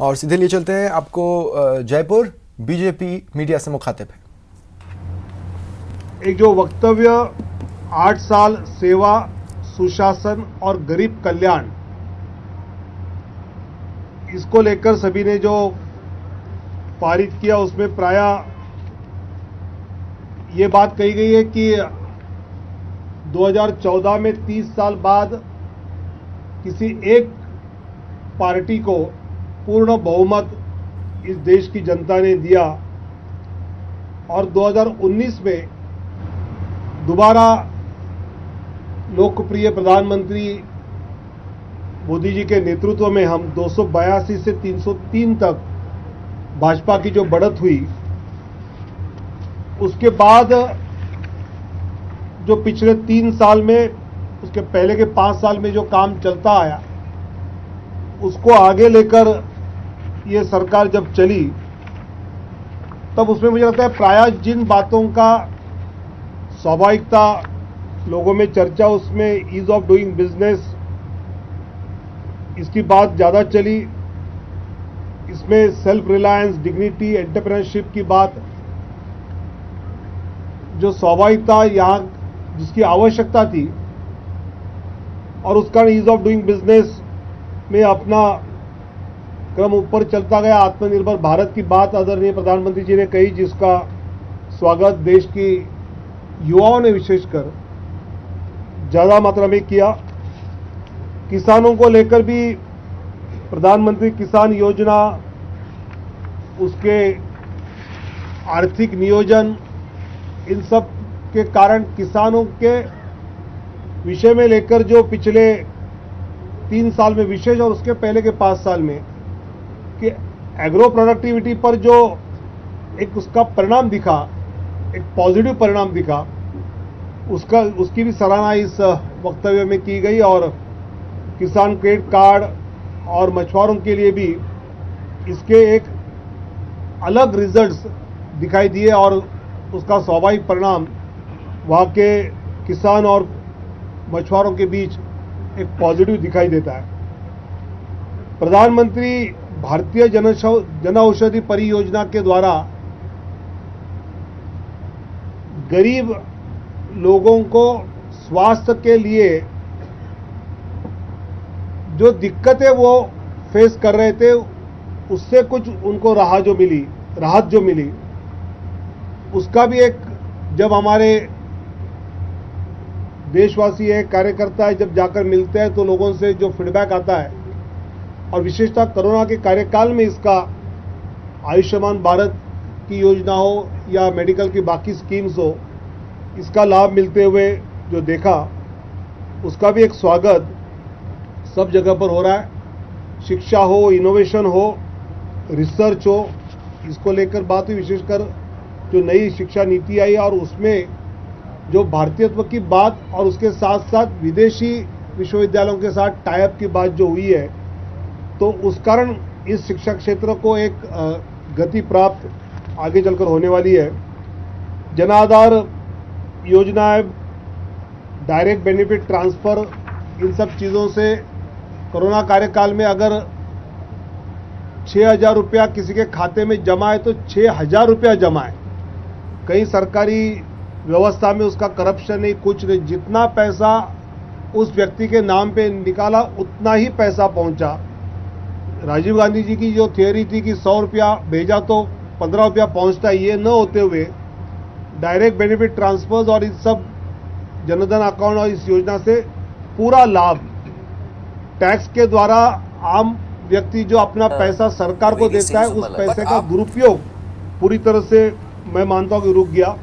और सीधे लिए चलते हैं आपको जयपुर बीजेपी मीडिया से मुखातिब है। एक जो वक्तव्य 8 साल सेवा, सुशासन और गरीब कल्याण, इसको लेकर सभी ने जो पारित किया उसमें प्रायः ये बात कही गई है कि 2014 में 30 साल बाद किसी एक पार्टी को पूर्ण बहुमत इस देश की जनता ने दिया और 2019 में दोबारा लोकप्रिय प्रधानमंत्री मोदी जी के नेतृत्व में हम 282 से 303 तक भाजपा की जो बढ़त हुई, उसके बाद जो पिछले 3 साल में, उसके पहले के 5 साल में जो काम चलता आया, उसको आगे लेकर ये सरकार जब चली, तब उसमें मुझे लगता है प्रायः जिन बातों का स्वाभाविकता लोगों में चर्चा, उसमें ईज ऑफ डूइंग बिजनेस, इसकी बात ज़्यादा चली। इसमें सेल्फ रिलायंस, डिग्निटी, एंटरप्रेन्योरशिप की बात, जो स्वाभाविकता यहाँ जिसकी आवश्यकता थी, और उसका ईज ऑफ डूइंग बिजनेस में अपना क्रम ऊपर चलता गया। आत्मनिर्भर भारत की बात आदरणीय प्रधानमंत्री जी ने कही, जिसका स्वागत देश की युवाओं ने विशेषकर ज़्यादा मात्रा में किया। किसानों को लेकर भी प्रधानमंत्री किसान योजना, उसके आर्थिक नियोजन, इन सब के कारण किसानों के विषय में लेकर जो पिछले 3 साल में विशेष और उसके पहले के 5 साल में कि एग्रो प्रोडक्टिविटी पर जो एक उसका परिणाम दिखा, एक पॉजिटिव परिणाम दिखा, उसकी भी सराहना इस वक्तव्य में की गई। और किसान क्रेडिट कार्ड और मछुआरों के लिए भी इसके एक अलग रिजल्ट्स दिखाई दिए और उसका स्वाभाविक परिणाम वहाँ के किसान और मछुआरों के बीच एक पॉजिटिव दिखाई देता है। प्रधानमंत्री भारतीय जन औषधि परियोजना के द्वारा गरीब लोगों को स्वास्थ्य के लिए जो दिक्कतें वो फेस कर रहे थे, उससे कुछ उनको राहत जो मिली, उसका भी एक, जब हमारे देशवासी है, कार्यकर्ता है, जब जाकर मिलते हैं तो लोगों से जो फीडबैक आता है, और विशेषतः कोरोना के कार्यकाल में इसका आयुष्मान भारत की योजना हो या मेडिकल की बाकी स्कीम्स हो, इसका लाभ मिलते हुए जो देखा, उसका भी एक स्वागत सब जगह पर हो रहा है। शिक्षा हो, इनोवेशन हो, रिसर्च हो, इसको लेकर बात हुई। विशेषकर जो नई शिक्षा नीति आई और उसमें जो भारतीयत्व की बात और उसके साथ साथ विदेशी विश्वविद्यालयों के साथ टाइप की बात जो हुई है, तो उस कारण इस शिक्षा क्षेत्र को एक गति प्राप्त आगे चलकर होने वाली है। जन आधार योजना है, डायरेक्ट बेनिफिट ट्रांसफर, इन सब चीज़ों से कोरोना कार्यकाल में अगर 6,000 रुपया किसी के खाते में जमा है तो 6,000 रुपया जमा है। कहीं सरकारी व्यवस्था में उसका करप्शन नहीं, कुछ नहीं, जितना पैसा उस व्यक्ति के नाम पे निकाला उतना ही पैसा पहुंचा। राजीव गांधी जी की जो थियोरी थी कि 100 रुपया भेजा तो 15 रुपया पहुंचता है, ये न होते हुए डायरेक्ट बेनिफिट ट्रांसफर्स और इस सब जनधन अकाउंट और इस योजना से पूरा लाभ टैक्स के द्वारा आम व्यक्ति जो अपना पैसा सरकार को देता है, उस पैसे का दुरुपयोग पूरी तरह से मैं मानता हूं कि रुक गया।